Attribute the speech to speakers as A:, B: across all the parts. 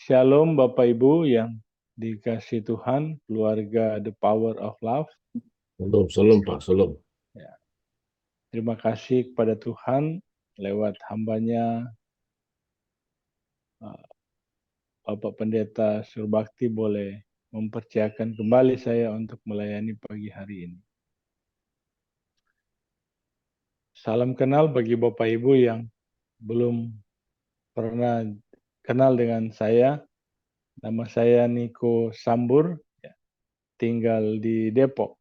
A: Shalom Bapak Ibu yang dikasih Tuhan, keluarga The Power of Love.
B: Shalom Pak, shalom.
A: Ya, terima kasih kepada Tuhan lewat hambanya Bapak Pendeta Surbakti boleh mempercayakan kembali saya untuk melayani pagi hari ini. Salam kenal bagi Bapak Ibu yang belum pernah kenal dengan saya. Nama saya Niko Sambur, tinggal di Depok.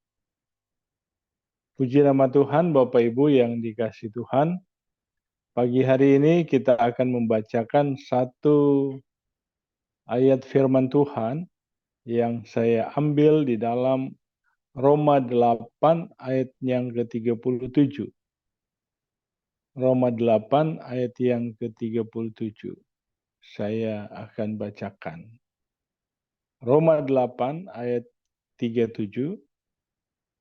A: Puji nama Tuhan, Bapak Ibu yang dikasih Tuhan. Pagi hari ini kita akan membacakan satu ayat firman Tuhan yang saya ambil di dalam Roma 8 ayat yang ke-37. Roma 8 ayat yang ke-37. Saya akan bacakan. Roma 8 ayat 37.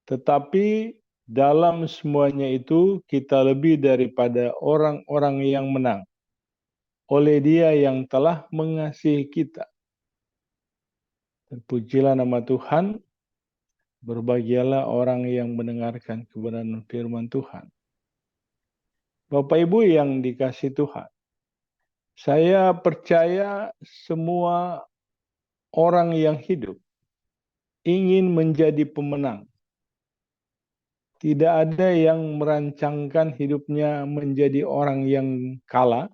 A: Tetapi dalam semuanya itu kita lebih daripada orang-orang yang menang oleh Dia yang telah mengasihi kita. Terpujilah nama Tuhan, berbahagialah orang yang mendengarkan kebenaran firman Tuhan. Bapak Ibu yang dikasih Tuhan, saya percaya semua orang yang hidup ingin menjadi pemenang. Tidak ada yang merancangkan hidupnya menjadi orang yang kalah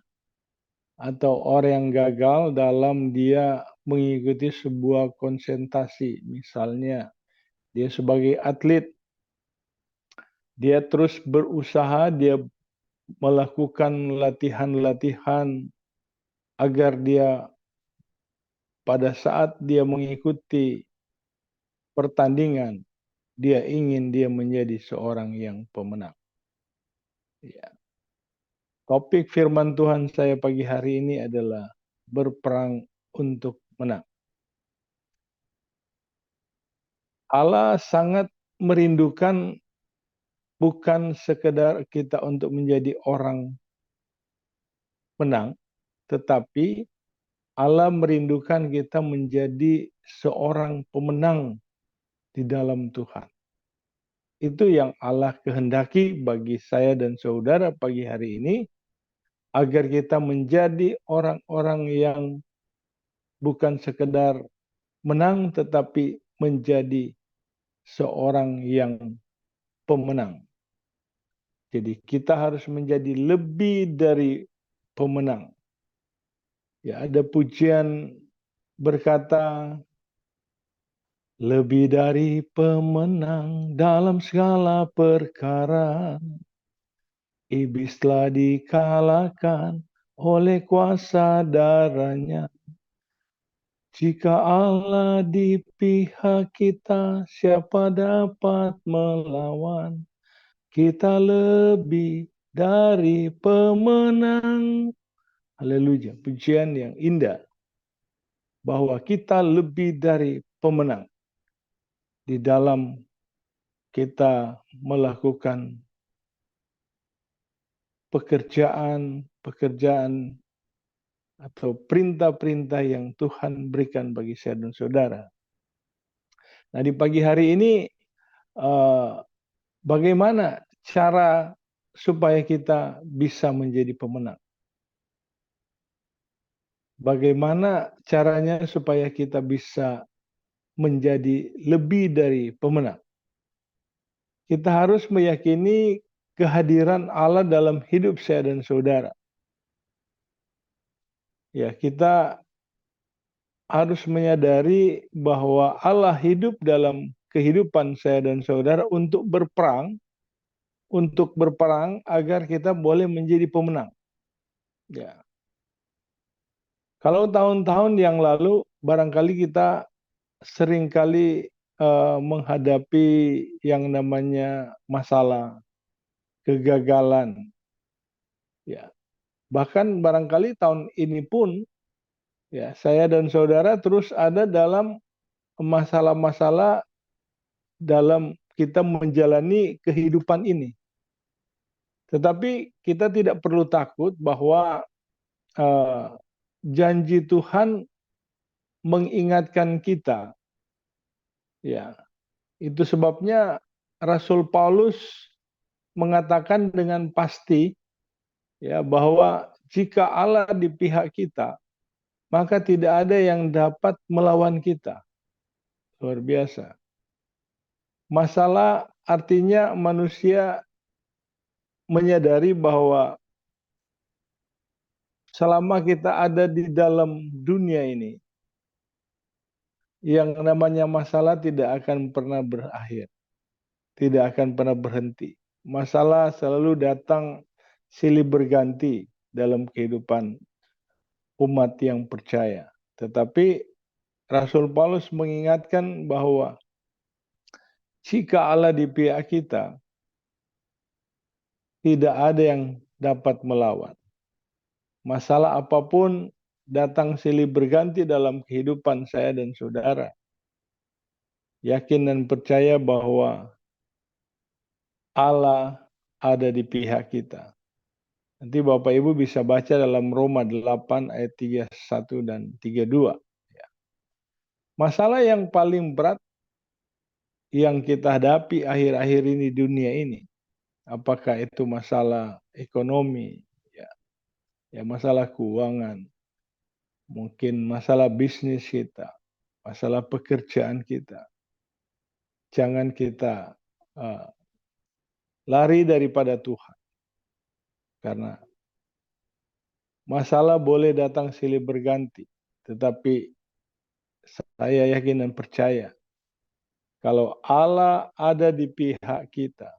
A: atau orang yang gagal dalam dia mengikuti sebuah konsentrasi. Misalnya, dia sebagai atlet, dia terus berusaha, dia melakukan latihan-latihan agar dia pada saat dia mengikuti pertandingan, dia ingin dia menjadi seorang yang pemenang. Ya. Topik firman Tuhan saya pagi hari ini adalah berperang untuk menang. Allah sangat merindukan bukan sekedar kita untuk menjadi orang menang, tetapi Allah merindukan kita menjadi seorang pemenang di dalam Tuhan. Itu yang Allah kehendaki bagi saya dan saudara pagi hari ini, agar kita menjadi orang-orang yang bukan sekedar menang, tetapi menjadi seorang yang pemenang. Jadi kita harus menjadi lebih dari pemenang. Ya, ada pujian berkata, lebih dari pemenang dalam segala perkara, iblis telah dikalahkan oleh kuasa darahnya. Jika Allah di pihak kita, siapa dapat melawan? Kita lebih dari pemenang. Haleluya, pujian yang indah. Bahwa kita lebih dari pemenang. Di dalam kita melakukan pekerjaan atau perintah-perintah yang Tuhan berikan bagi saya dan saudara. Nah, di pagi hari ini bagaimana cara supaya kita bisa menjadi pemenang? Bagaimana caranya supaya kita bisa menjadi lebih dari pemenang? Kita harus meyakini kehadiran Allah dalam hidup saya dan saudara. Ya, kita harus menyadari bahwa Allah hidup dalam kehidupan saya dan saudara untuk berperang agar kita boleh menjadi pemenang. Ya. Kalau tahun-tahun yang lalu barangkali kita seringkali menghadapi yang namanya masalah, kegagalan. Ya. Bahkan barangkali tahun ini pun ya, saya dan saudara terus ada dalam masalah-masalah dalam kita menjalani kehidupan ini. Tetapi kita tidak perlu takut bahwa janji Tuhan mengingatkan kita. Ya, itu sebabnya Rasul Paulus mengatakan dengan pasti ya bahwa jika Allah di pihak kita, maka tidak ada yang dapat melawan kita. Luar biasa. Masalah artinya manusia menyadari bahwa selama kita ada di dalam dunia ini, yang namanya masalah tidak akan pernah berakhir, tidak akan pernah berhenti. Masalah selalu datang silih berganti dalam kehidupan umat yang percaya. Tetapi Rasul Paulus mengingatkan bahwa jika Allah di pihak kita, tidak ada yang dapat melawan. Masalah apapun datang silih berganti dalam kehidupan saya dan saudara. Yakin dan percaya bahwa Allah ada di pihak kita. Nanti Bapak Ibu bisa baca dalam Roma 8 ayat 31 dan 32. Masalah yang paling berat yang kita hadapi akhir-akhir ini dunia ini, apakah itu masalah ekonomi, ya masalah keuangan, mungkin masalah bisnis kita, masalah pekerjaan kita. Jangan kita lari daripada Tuhan. Karena masalah boleh datang silih berganti, tetapi saya yakin dan percaya kalau Allah ada di pihak kita,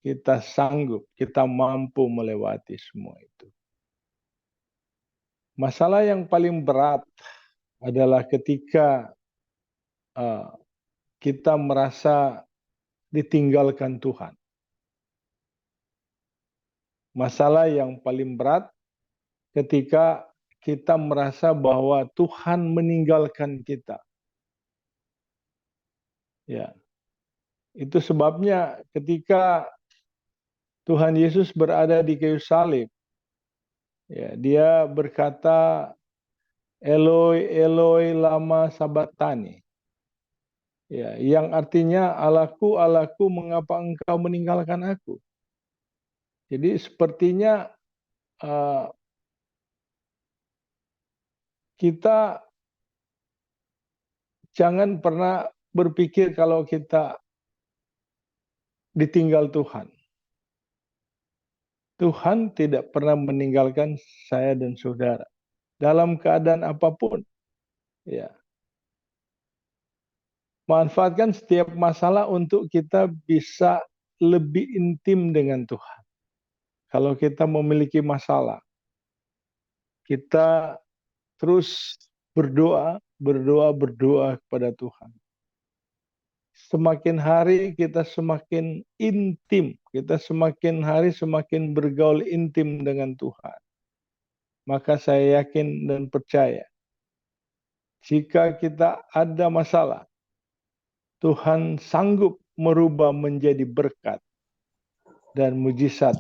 A: kita sanggup, kita mampu melewati semua itu. Masalah yang paling berat adalah ketika kita merasa ditinggalkan Tuhan. Masalah yang paling berat ketika kita merasa bahwa Tuhan meninggalkan kita. Ya. Itu sebabnya ketika Tuhan Yesus berada di kayu salib, ya, dia berkata, Eloi, Eloi, lama sabachthani. Ya, yang artinya, Allahku, Allahku, mengapa engkau meninggalkan aku? Jadi sepertinya kita jangan pernah berpikir kalau kita ditinggal Tuhan. Tuhan tidak pernah meninggalkan saya dan saudara. Dalam keadaan apapun. Ya. Manfaatkan setiap masalah untuk kita bisa lebih intim dengan Tuhan. Kalau kita memiliki masalah, kita terus berdoa kepada Tuhan. Semakin hari kita semakin intim, kita semakin hari semakin bergaul intim dengan Tuhan. Maka saya yakin dan percaya, jika kita ada masalah, Tuhan sanggup merubah menjadi berkat dan mujizat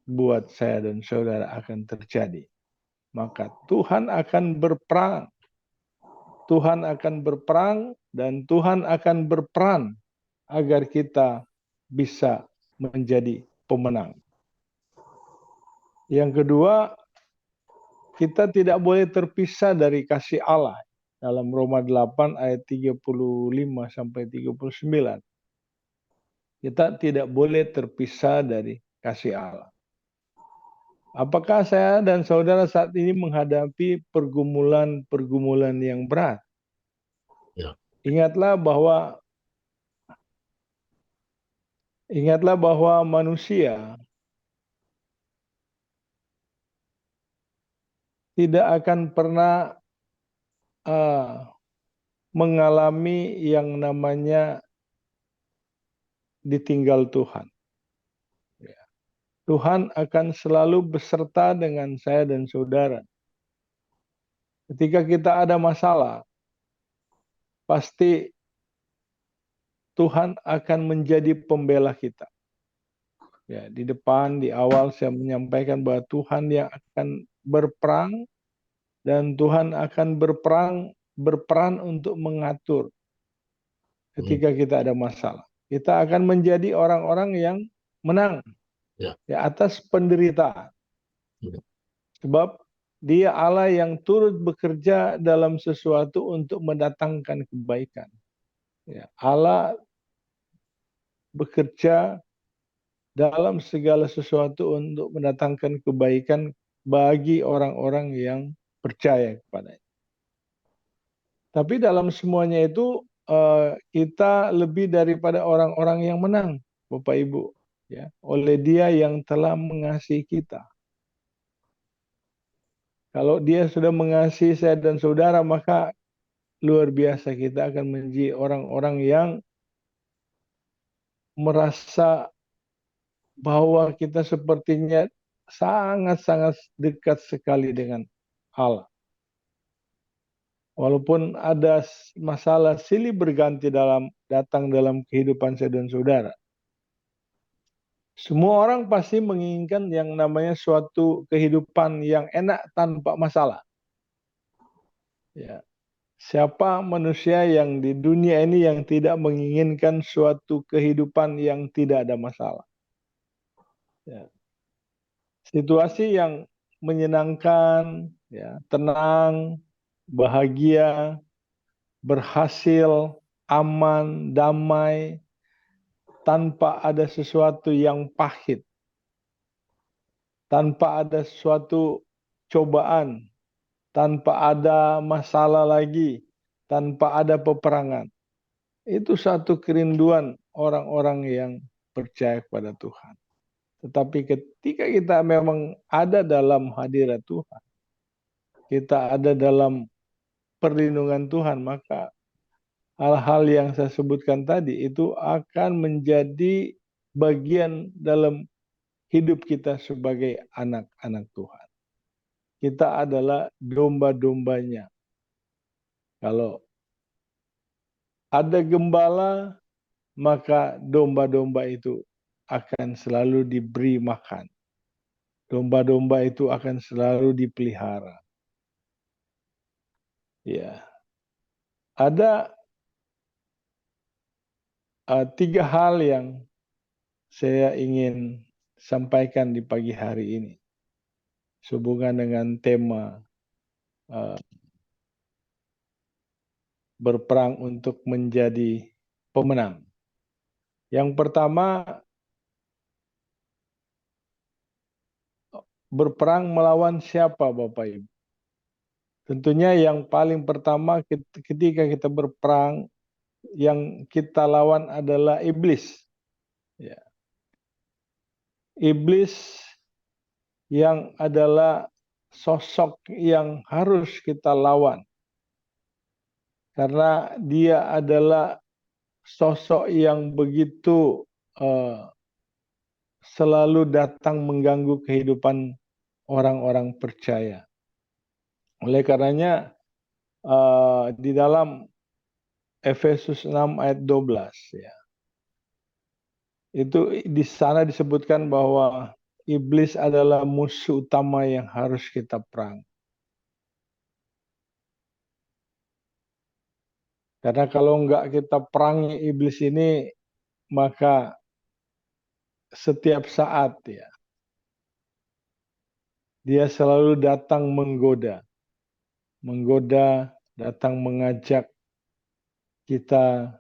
A: buat saya dan saudara akan terjadi. Maka Tuhan akan berperang. Tuhan akan berperang dan Tuhan akan berperan agar kita bisa menjadi pemenang. Yang kedua, kita tidak boleh terpisah dari kasih Allah. Dalam Roma 8 ayat 35 sampai 39. Kita tidak boleh terpisah dari kasih Allah. Apakah saya dan saudara saat ini menghadapi pergumulan yang berat?
B: Ya.
A: Ingatlah bahwa manusia tidak akan pernah mengalami yang namanya ditinggal Tuhan. Tuhan akan selalu beserta dengan saya dan saudara. Ketika kita ada masalah, pasti Tuhan akan menjadi pembela kita. Ya, di depan, di awal saya menyampaikan bahwa Tuhan yang akan berperang dan Tuhan akan berperang berperan untuk mengatur ketika kita ada masalah. Kita akan menjadi orang-orang yang menang
B: Ya.
A: di atas penderitaan.
B: Ya.
A: Sebab Dia Allah yang turut bekerja dalam sesuatu untuk mendatangkan kebaikan. Ya, Allah bekerja dalam segala sesuatu untuk mendatangkan kebaikan bagi orang-orang yang percaya kepadanya. Tapi dalam semuanya itu kita lebih daripada orang-orang yang menang, Bapak Ibu, ya, oleh Dia yang telah mengasihi kita. Kalau Dia sudah mengasihi saya dan saudara, maka luar biasa kita akan menjadi orang-orang yang merasa bahwa kita sepertinya sangat-sangat dekat sekali dengan Allah. Walaupun ada masalah silih berganti datang dalam kehidupan saya dan saudara. Semua orang pasti menginginkan yang namanya suatu kehidupan yang enak tanpa masalah. Ya. Siapa manusia yang di dunia ini yang tidak menginginkan suatu kehidupan yang tidak ada masalah? Ya. Situasi yang menyenangkan, ya, tenang, bahagia, berhasil, aman, damai, tanpa ada sesuatu yang pahit, tanpa ada suatu cobaan, tanpa ada masalah lagi, tanpa ada peperangan. Itu satu kerinduan orang-orang yang percaya kepada Tuhan. Tetapi ketika kita memang ada dalam hadirat Tuhan, kita ada dalam perlindungan Tuhan, maka hal-hal yang saya sebutkan tadi itu akan menjadi bagian dalam hidup kita sebagai anak-anak Tuhan. Kita adalah domba-dombanya. Kalau ada gembala, maka domba-domba itu akan selalu diberi makan. Domba-domba itu akan selalu dipelihara. Ya. Ada 3 hal yang saya ingin sampaikan di pagi hari ini. Sehubungan dengan tema berperang untuk menjadi pemenang. Yang pertama, berperang melawan siapa, Bapak Ibu? Tentunya yang paling pertama ketika kita berperang, yang kita lawan adalah iblis. Ya. Iblis yang adalah sosok yang harus kita lawan. Karena dia adalah sosok yang begitu selalu datang mengganggu kehidupan orang-orang percaya. Oleh karenanya di dalam Efesus 6 ayat 12 ya. Itu di sana disebutkan bahwa iblis adalah musuh utama yang harus kita perang. Karena kalau enggak kita perangi iblis ini, maka setiap saat ya, dia selalu datang menggoda, datang mengajak kita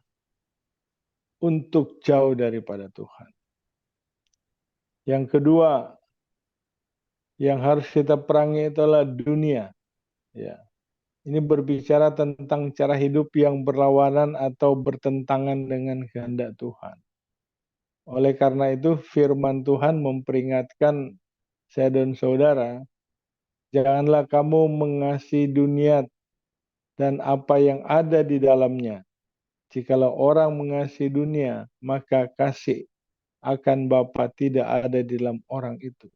A: untuk jauh daripada Tuhan. Yang kedua, yang harus kita perangi itulah dunia. Ya. Ini berbicara tentang cara hidup yang berlawanan atau bertentangan dengan kehendak Tuhan. Oleh karena itu, firman Tuhan memperingatkan saya dan saudara, janganlah kamu mengasihi dunia dan apa yang ada di dalamnya. Jikalau orang mengasihi dunia, maka kasih akan Bapa tidak ada di dalam orang itu.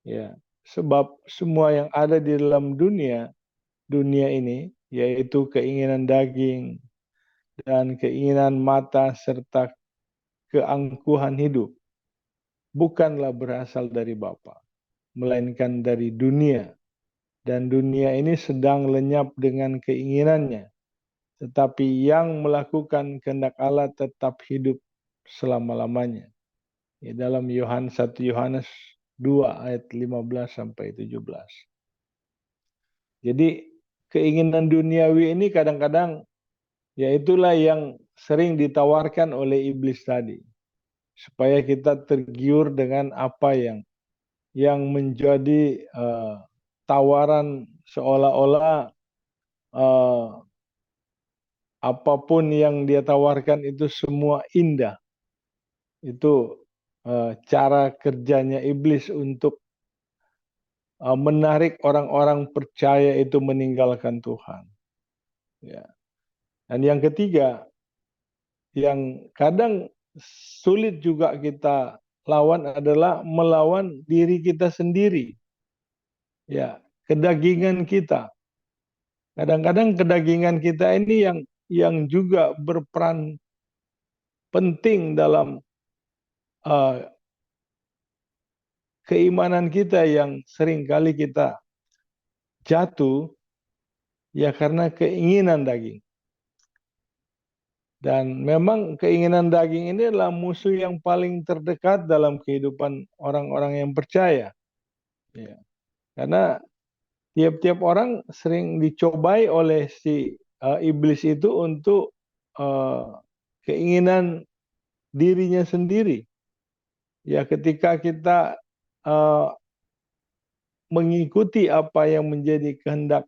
A: Ya, sebab semua yang ada di dalam dunia ini, yaitu keinginan daging dan keinginan mata serta keangkuhan hidup, bukanlah berasal dari Bapa, melainkan dari dunia. dan dunia ini sedang lenyap dengan keinginannya. Tetapi yang melakukan kehendak Allah tetap hidup selama-lamanya. Dalam 1 Yohanes 2 ayat 15 sampai 17. Jadi keinginan duniawi ini kadang-kadang ya itulah yang sering ditawarkan oleh iblis tadi. Supaya kita tergiur dengan apa yang menjadi tawaran seolah-olah apapun yang dia tawarkan itu semua indah. Itu cara kerjanya iblis untuk menarik orang-orang percaya itu meninggalkan Tuhan. Ya. Dan yang ketiga, yang kadang sulit juga kita lawan adalah melawan diri kita sendiri. Ya, kedagingan kita. Kadang-kadang kedagingan kita ini yang juga berperan penting dalam keimanan kita yang seringkali kita jatuh ya karena keinginan daging. Dan memang keinginan daging ini adalah musuh yang paling terdekat dalam kehidupan orang-orang yang percaya. Ya. Karena tiap-tiap orang sering dicobai oleh si iblis itu untuk keinginan dirinya sendiri. Ya, ketika kita mengikuti apa yang menjadi kehendak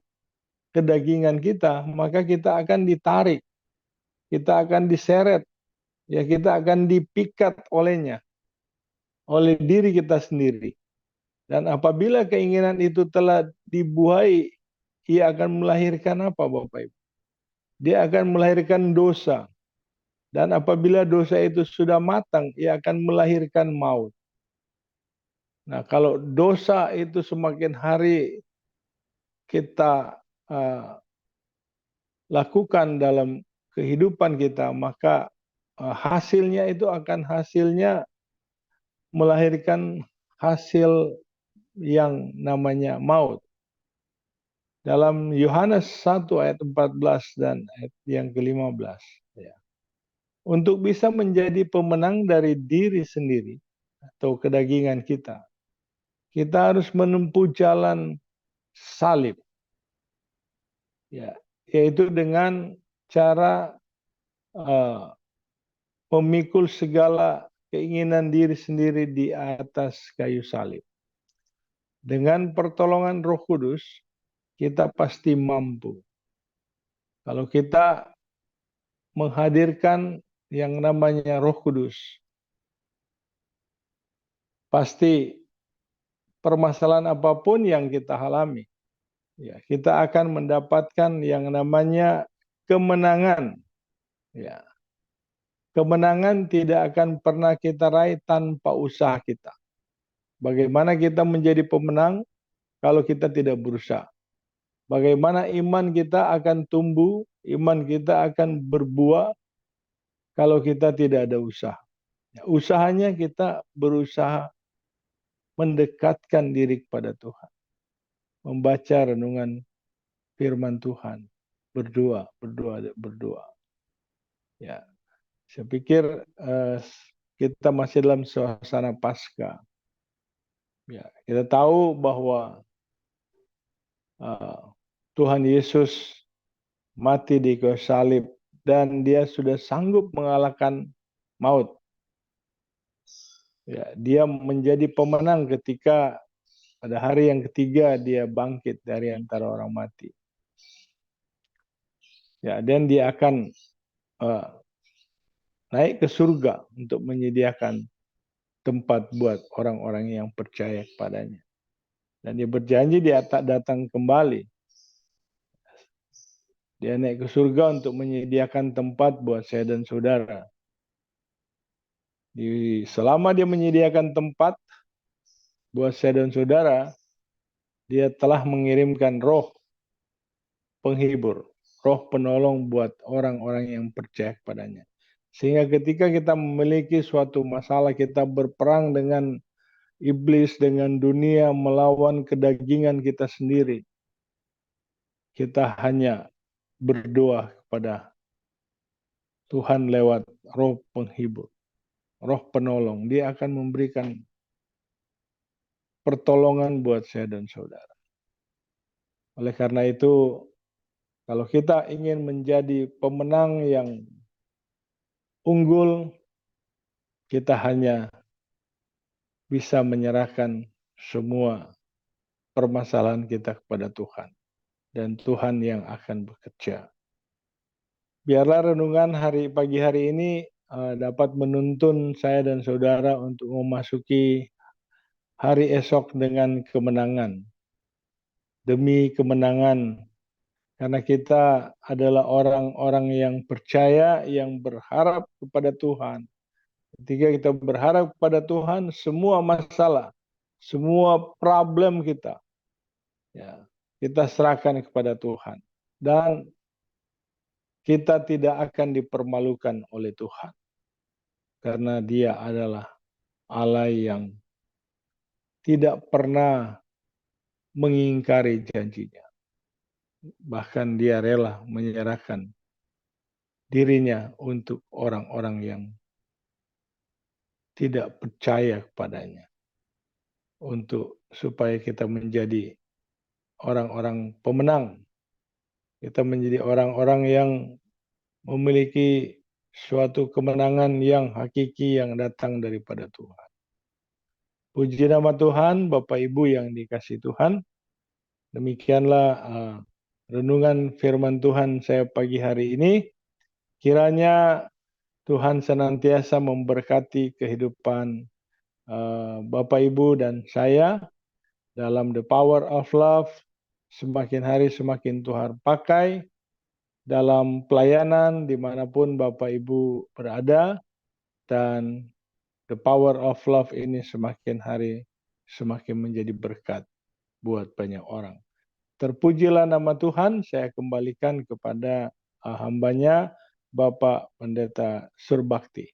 A: kedagingan kita, maka kita akan ditarik, kita akan diseret, ya kita akan dipikat olehnya, oleh diri kita sendiri. Dan apabila keinginan itu telah dibuai, ia akan melahirkan apa, Bapak Ibu? Dia akan melahirkan dosa. Dan apabila dosa itu sudah matang, ia akan melahirkan maut. Nah, kalau dosa itu semakin hari kita lakukan dalam kehidupan kita, maka hasilnya itu akan hasilnya melahirkan hasil yang namanya maut. Dalam Yohanes 1 ayat 14 dan ayat yang ke-15. Ya. Untuk bisa menjadi pemenang dari diri sendiri atau kedagingan kita, kita harus menempuh jalan salib. Ya, yaitu dengan cara memikul segala keinginan diri sendiri di atas kayu salib. Dengan pertolongan Roh Kudus, kita pasti mampu. Kalau kita menghadirkan yang namanya Roh Kudus, pasti permasalahan apapun yang kita alami, ya, kita akan mendapatkan yang namanya kemenangan. Ya. Kemenangan tidak akan pernah kita raih tanpa usaha kita. Bagaimana kita menjadi pemenang kalau kita tidak berusaha? Bagaimana iman kita akan tumbuh, iman kita akan berbuah kalau kita tidak ada usaha. Usahanya kita berusaha mendekatkan diri kepada Tuhan. Membaca renungan firman Tuhan. Berdoa. Ya, saya pikir kita masih dalam suasana Paskah. Ya, kita tahu bahwa Tuhan Yesus mati di kayu salib dan dia sudah sanggup mengalahkan maut. Ya, dia menjadi pemenang ketika pada hari yang ketiga dia bangkit dari antara orang mati. Ya, dan dia akan naik ke surga untuk menyediakan tempat buat orang-orang yang percaya kepadanya. Dan dia berjanji dia tak datang kembali. Dia naik ke surga untuk menyediakan tempat buat saya dan saudara. Selama dia menyediakan tempat buat saya dan saudara, dia telah mengirimkan roh penghibur, roh penolong buat orang-orang yang percaya kepadanya. Sehingga ketika kita memiliki suatu masalah, kita berperang dengan iblis, dengan dunia, melawan kedagingan kita sendiri. kita hanya berdoa kepada Tuhan lewat roh penghibur, roh penolong. Dia akan memberikan pertolongan buat saya dan saudara. Oleh karena itu, kalau kita ingin menjadi pemenang yang unggul, kita hanya bisa menyerahkan semua permasalahan kita kepada Tuhan. Dan Tuhan yang akan bekerja. Biarlah renungan pagi hari ini dapat menuntun saya dan saudara untuk memasuki hari esok dengan kemenangan. Demi kemenangan, karena kita adalah orang-orang yang percaya, yang berharap kepada Tuhan. Ketika kita berharap kepada Tuhan, semua masalah, semua problem kita, ya, kita serahkan kepada Tuhan. Dan kita tidak akan dipermalukan oleh Tuhan. Karena Dia adalah Allah yang tidak pernah mengingkari janjinya. Bahkan Dia rela menyerahkan dirinya untuk orang-orang yang tidak percaya kepadanya. Supaya kita menjadi orang-orang pemenang. Kita menjadi orang-orang yang memiliki suatu kemenangan yang hakiki yang datang daripada Tuhan. Puji nama Tuhan, Bapak Ibu yang dikasihi Tuhan. Demikianlah renungan firman Tuhan saya pagi hari ini. Kiranya Tuhan senantiasa memberkati kehidupan Bapak Ibu dan saya dalam the power of love. Semakin hari semakin Tuhan pakai dalam pelayanan dimanapun Bapak Ibu berada, dan the power of love ini semakin hari semakin menjadi berkat buat banyak orang. Terpujilah nama Tuhan. Saya kembalikan kepada hambanya Bapak Pendeta Surbakti.